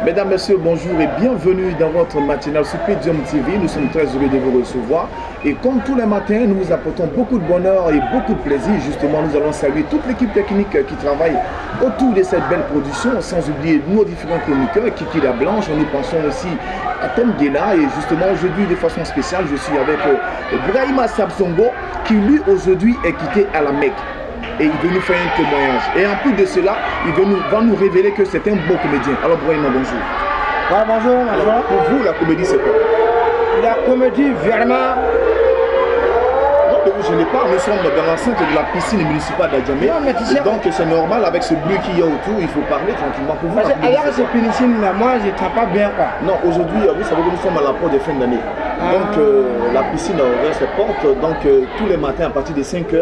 Mesdames, Messieurs, bonjour et bienvenue dans votre matinale sur Podium TV. Nous sommes très heureux de vous recevoir. Et comme tous les matins, nous vous apportons beaucoup de bonheur et beaucoup de plaisir. Justement, nous allons saluer toute l'équipe technique qui travaille autour de cette belle production, sans oublier nos différents chroniqueurs, Kiki la Blanche. Nous pensons aussi à Tom Guéla. Et justement, aujourd'hui, de façon spéciale, je suis avec Brahima Sabsongo, qui lui, aujourd'hui, est quitté à la Mecque. Et il veut nous faire un témoignage. Et en plus de cela, il va nous révéler que c'est un beau comédien. Alors, Brahima, bonjour. Ouais, bonjour, bonjour. Alors, pour vous, la comédie, c'est quoi? La comédie, vraiment... Non, je n'ai pas. Nous sommes dans l'enceinte de la piscine municipale d'Adjamé. Donc, c'est normal, avec ce bruit qu'il y a autour, il faut parler tranquillement. Pour vous, parce que alors, cette piscine-là, moi, je ne traite pas bien, quoi. Non, aujourd'hui, vous savez que nous sommes à la porte de fin d'année. Donc la piscine a ouvert ses portes, donc tous les matins à partir de 5 h,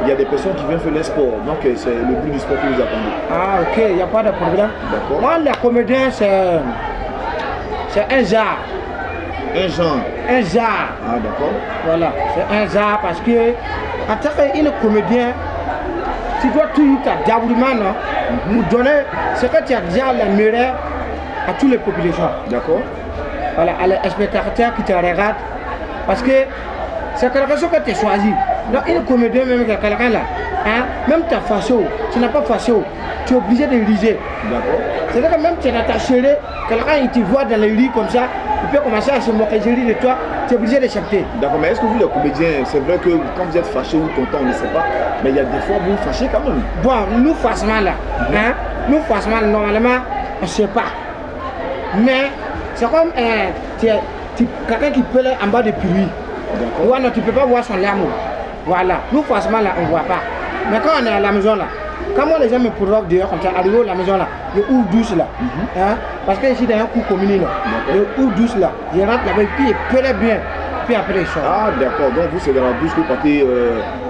il y a des personnes qui viennent faire le sport. Donc c'est le but du sport que nous attendons. Ah ok, il n'y a pas de problème. D'accord. Moi, le comédien, c'est un genre. Un genre. Un genre. Ah d'accord. Voilà, c'est un genre parce que en tant qu'un comédien, tu dois toujours t'adapter, non, pour donner ce que tu as déjà la meilleure à toutes les populations. D'accord. Voilà, à les spectateurs qui te regardent. Parce que c'est quelque chose que tu as choisi. Donc, une comédien, même quelqu'un là, hein, même ta façon, tu n'as pas façon, tu es obligé de liser. D'accord. C'est-à-dire que même tu es dans ta chérie, quelqu'un il te voit dans les lits comme ça, il peut commencer à se moquer de toi, tu es obligé d'accepter. D'accord, mais est-ce que vous, les comédiens, c'est vrai que quand vous êtes fâché ou content, on ne sait pas, mais il y a des fois vous vous fâchez quand même. Bon, nous, franchement là, hein, nous, franchement, normalement, on ne sait pas. Mais c'est comme quelqu'un qui peut aller en bas de pluie. Ouais, non, tu ne peux pas voir son larme. Voilà. Nous, franchement, là, on ne voit pas. Mais quand on est à la maison, là, quand moi, les gens me provoquent dehors, comme ça, arrivé à la maison, là, le ou douce, là, hein, parce que ici, dans un coup communé, là, le ou douce, là, je rentre là-bas, puis il pleure bien. Puis après, il sort. Ah, d'accord. Donc, vous, c'est dans la douche que vous partez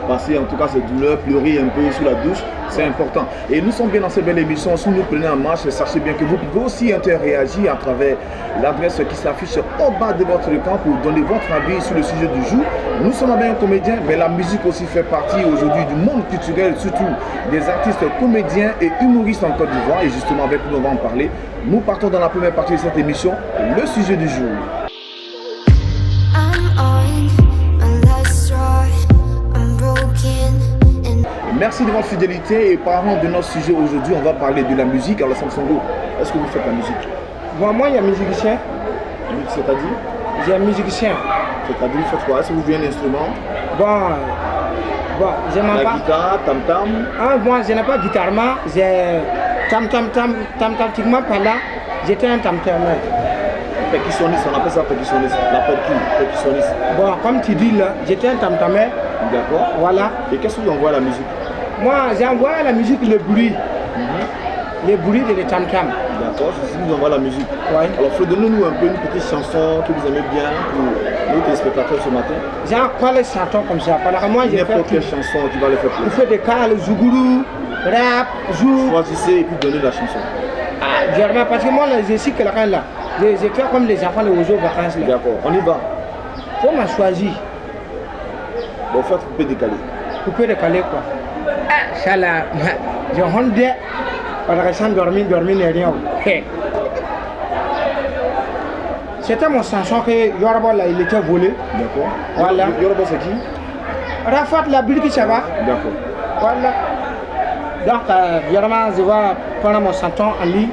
passer, en tout cas, ces douleurs, pleurer un peu sous la douche. C'est important. Et nous sommes bien dans cette belle émission. Si nous prenons en marche, sachez bien que vous pouvez aussi interréagir à travers l'adresse qui s'affiche au bas de votre écran pour donner votre avis sur le sujet du jour. Nous sommes bien comédiens, mais la musique aussi fait partie aujourd'hui du monde culturel, surtout des artistes comédiens et humoristes en Côte d'Ivoire. Et justement, avec nous, on va en parler. Nous partons dans la première partie de cette émission, le sujet du jour. Merci de votre fidélité et parlant de notre sujet aujourd'hui, on va parler de la musique. Alors Samsongo, est-ce que vous faites la musique? Bon, moi, il y a un musicien. C'est-à-dire? J'ai un musicien. C'est-à-dire, vous faites quoi? Est-ce que vous jouez un instrument? Bon, je n'ai pas... La guitare, tam-tam? Ah, moi, je n'ai pas de guitare, j'ai tam-tam-tam-tam-tam-tam-tam par là, j'étais un tam-tam. Percussionniste, on appelle ça percussionniste. La percussionniste. Bon, comme tu dis là, j'étais un tam-tam. D'accord. Voilà. Et qu'est-ce que vous envoyez à la musique? Moi, j'envoie à la musique le bruit. Le bruit de les tam-tam. D'accord, c'est ce que vous envoie la musique. Oui. Alors, donnez-nous un peu une petite chanson que vous aimez bien pour nos téléspectateurs ce matin. J'ai quoi les chantons comme ça? Alors, moi, j'ai fait quelle chanson qui va les faire plaisir. Je fais des cales, zougourou, rap, zou. Choisissez et puis donnez la chanson. Ah, vraiment, parce que moi, je suis quelqu'un là. Je fais comme les enfants, les oiseaux vacances là. D'accord, on y va. Faut m'en choisir. Bon, faites couper décalé. Couper décalé quoi. Ah, ça là, j'ai honte de. Parce que sans dormir n'est rien. C'était mon chanson que Yorba là, il était volé. D'accord. Voilà. Yorba c'est qui? Rafat la bulle qui ça va. D'accord. Voilà. Donc, Yorba, je vais prendre mon chanson en lit.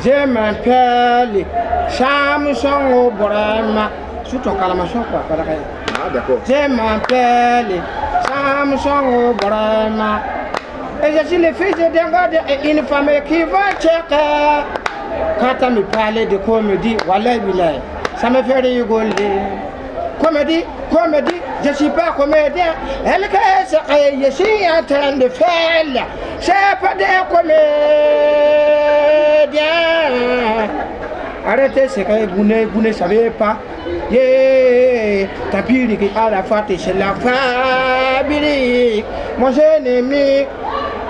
Je m'appelle Samson Oborama. Sous ton calamation quoi. Ah d'accord. Je m'appelle Samson Oborama. Et je suis le fils d'un gars et une femme qui va checker. Quand on me parlait de comédie, voilà, ça me fait rigoler. Comédie, je ne suis pas comédien. Elle qu'est-ce que je suis en train de faire, c'est pas des comédiens. Arrêtez ce que vous ne savez pas. Ta pire qui à la fois c'est la fabrique. Mon jeune ennemi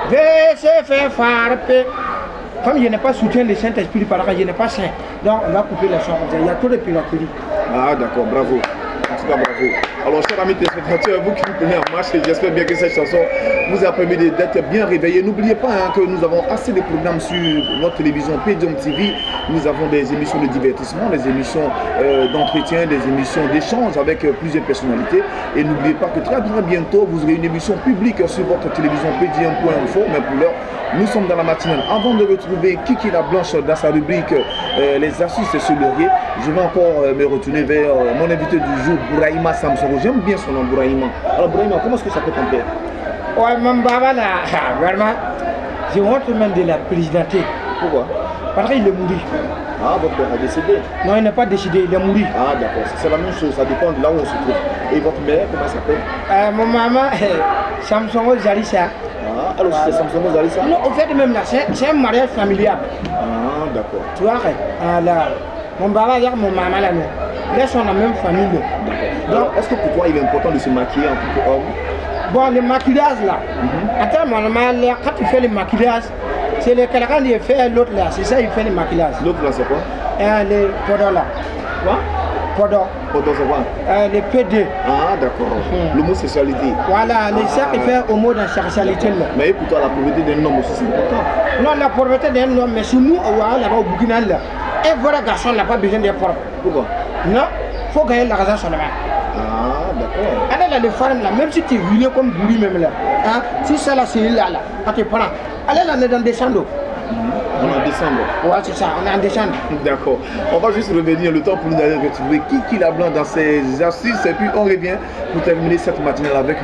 veut se faire frapper. Comme je n'ai pas soutien le Saint-Esprit par là, je n'ai pas saint. Donc on va couper la chanson. Il y a trop de piraterie. Ah d'accord, bravo. cas, bravo. Alors, chers amis téléspectateurs, vous qui nous prenez en marche, j'espère bien que cette chanson vous a permis d'être bien réveillés. N'oubliez pas que nous avons assez de programmes sur notre télévision Podium TV. Nous avons des émissions de divertissement, des émissions d'entretien, des émissions d'échange avec plusieurs personnalités. Et n'oubliez pas que très bientôt, vous aurez une émission publique sur votre télévision podium.info. Mais pour l'heure, nous sommes dans la matinale. Avant de retrouver Kiki la Blanche dans sa rubrique Les astuces sur l'oreiller, je vais encore me retourner vers mon invité du jour, Bouraïma Samsongo. J'aime bien son nom, Bouraïma. Alors Bouraïma, comment est-ce que ça peut ton père? Ouais, mon baba là, vraiment, j'ai honte même de la présidenter. Pourquoi? Parce qu'il est mouru. Ah, votre père a décédé? Non, il n'est pas décédé, il est mouru. Ah, d'accord, c'est la même chose, ça dépend de là où on se trouve. Et votre mère, comment elle s'appelle? Mon maman, Samsongo Zarissa. Ah, alors c'est Samsongo Zarissa? Non, au fait même là, c'est un mariage familial. Ah, d'accord. Tu vois, là, mon baba, mon maman là, non. Là, ils sont dans la même famille. Alors, est-ce que pour toi, il est important de se maquiller en tant qu'homme? Bon, le maquillage là, attends, normalement, quand tu fais le maquillage, c'est le quelqu'un qui fait l'autre là, c'est ça, il fait le maquillage. L'autre là, c'est quoi? Les podos là. Quoi? Podos. Podos, c'est quoi? Les PD. Ah, d'accord. L'homosexualité. Voilà, les ça qui fait homo dans sa sexualité là. Mais pour toi, la pauvreté d'un homme aussi, c'est important. Non, la pauvreté d'un homme, mais sur nous, là-bas au Burkina là, un vrai garçon n'a pas besoin d'être propre. Pourquoi? Non, il faut gagner l'argent sur la main. Ah, d'accord. Allez là, les femmes là, même si tu es ruiné comme Bouli même là, hein, si ça là, c'est là, quand tu prends, allez là, on est dans décembre. On est en décembre. Ouais, c'est ça, on est en décembre. D'accord. On va juste revenir le temps pour nous aller retrouver Kiki la Blanc dans ses astuces. Et puis on revient pour terminer cette matinale avec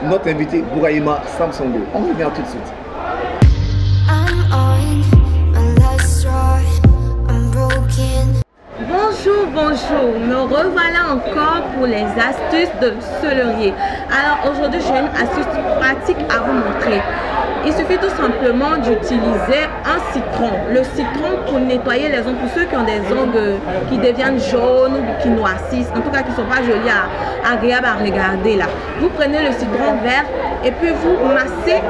notre invité Bouraïma Samsongo. On revient tout de suite. Bonjour, bonjour, me revoilà encore pour les astuces de selerier. Alors aujourd'hui j'ai une astuce pratique à vous montrer. Il suffit tout simplement d'utiliser un citron. Le citron pour nettoyer les ongles, pour ceux qui ont des ongles qui deviennent jaunes ou qui noircissent, en tout cas qui ne sont pas jolis, agréables à regarder là. Vous prenez le citron vert et puis vous massez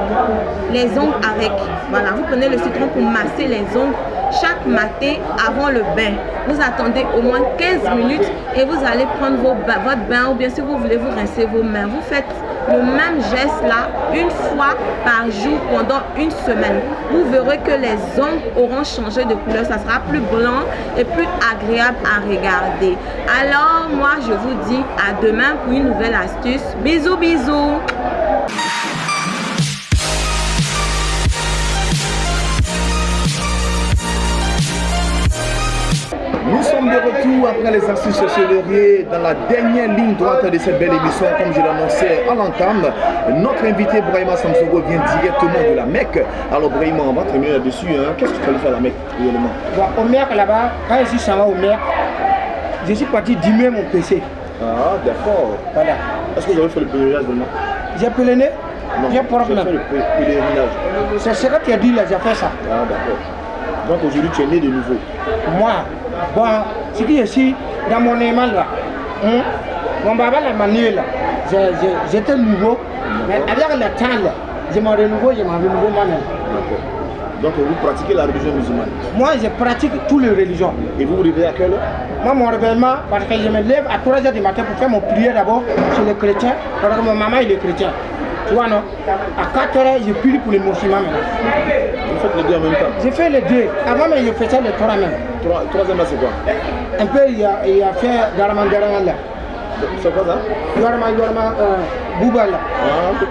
les ongles avec. Voilà, vous prenez le citron pour masser les ongles chaque matin avant le bain. Vous attendez au moins 15 minutes et vous allez prendre votre bain, ou bien si vous voulez vous rincer vos mains. Vous faites le même geste là une fois par jour pendant une semaine. Vous verrez que les ongles auront changé de couleur. Ça sera plus blanc et plus agréable à regarder. Alors moi je vous dis à demain pour une nouvelle astuce. Bisous, bisous. Nous sommes de retour après les astuces selerier dans la dernière ligne droite de cette belle émission. Comme je l'annonçais à l'entame, notre invité Bouraïma Samsongo vient directement de la Mecque. Alors Bouraïma, on va terminer là-dessus. Hein. Qu'est-ce que tu allais faire à la Mecque réellement? Bon, au Mecque là-bas, quand je suis au Mecque, je suis parti dîmer mon PC. Ah d'accord. Voilà. Est-ce que vous avez fait le pèlerinage vraiment? J'ai pèleriné? Non, j'ai problème. fait le pèlerinage. C'est ce que tu as dit là, j'ai fait ça. Ah d'accord. Donc aujourd'hui tu es né de nouveau. Moi, bon, ce qui est ici, dans mon émal là, mon baba là m'a né là, j'étais nouveau, mais avec le temps là, je m'en renouveau moi-même. D'accord. Donc vous pratiquez la religion musulmane? Moi je pratique toutes les religions. Et vous vous réveillez à quelle heure? Moi mon réveillement, parce que je me lève à 3h du matin pour faire mon prière d'abord sur les chrétiens, parce que mon maman il est chrétien. Tu vois non? À 4h je prie pour les musulmans maintenant. Vous faites les deux en même temps? J'ai fait les deux. Avant mais je faisais les trois même. Troisième là c'est quoi? Un peu il a fait Daraman là. C'est quoi ça? Yorama Bouba là. Ah.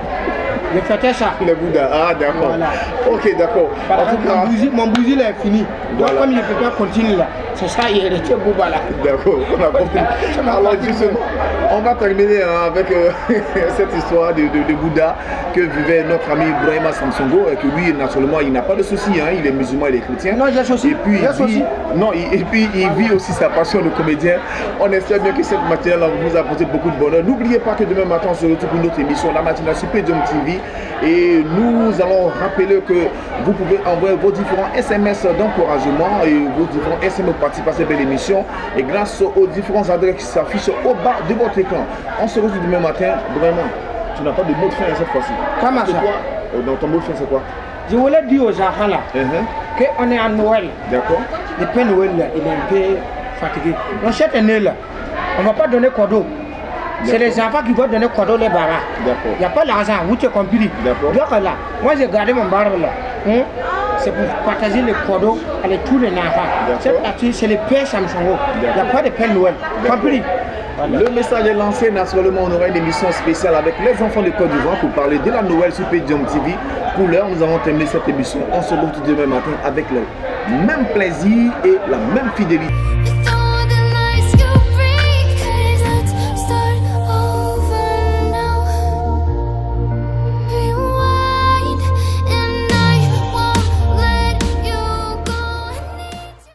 Je faisais ça. Le Bouddha, ah d'accord. Voilà. Ok, d'accord. En tout cas, mon bougie là est fini. Donc voilà. comme je ne peux pas continuer là, c'est ça, il est resté Bouba là. D'accord, on a compris. Alors justement, on va terminer avec cette histoire de Bouddha que vivait notre ami Bouraïma Samsongo, et que lui, naturellement, il n'a pas de souci, hein, il est musulman, il est chrétien. Non, j'ai souci. Et puis, il vit aussi sa passion de comédien. On espère bien que cette matinale vous a apporté beaucoup de bonheur. N'oubliez pas que demain matin, on se retrouve pour une autre émission, la matinale sur Podium TV. Et nous allons rappeler que vous pouvez envoyer vos différents SMS d'encouragement et vos différents SMS pour participer à cette belle émission. Et grâce aux différents adresses qui s'affichent au bas de votre écran. On se retrouve demain matin. Vraiment, tu n'as pas de mot de fin cette fois-ci. Comment ça? Dans ton mot de fin, c'est quoi? Je voulais dire aux enfants là qu'on est en Noël. D'accord. Le Père Noël là, il est un peu fatigué. Donc cette année là, on ne va pas donner cadeau. C'est les enfants qui vont donner cadeau les barras. D'accord. Il n'y a pas l'argent, vous tu compris. D'accord. Donc là, moi j'ai gardé mon barbe là. C'est pour partager les cadeaux avec tous les enfants. Cette partie, c'est le Père Samsongo. Il n'y a pas de Père Noël. Compris. Voilà. Le message est lancé. Naturellement, on aura une émission spéciale avec les enfants de Côte d'Ivoire pour parler de la Noël sur Pedium TV. Pour l'heure, nous avons terminé cette émission. On se retrouve demain matin avec le même plaisir et la même fidélité.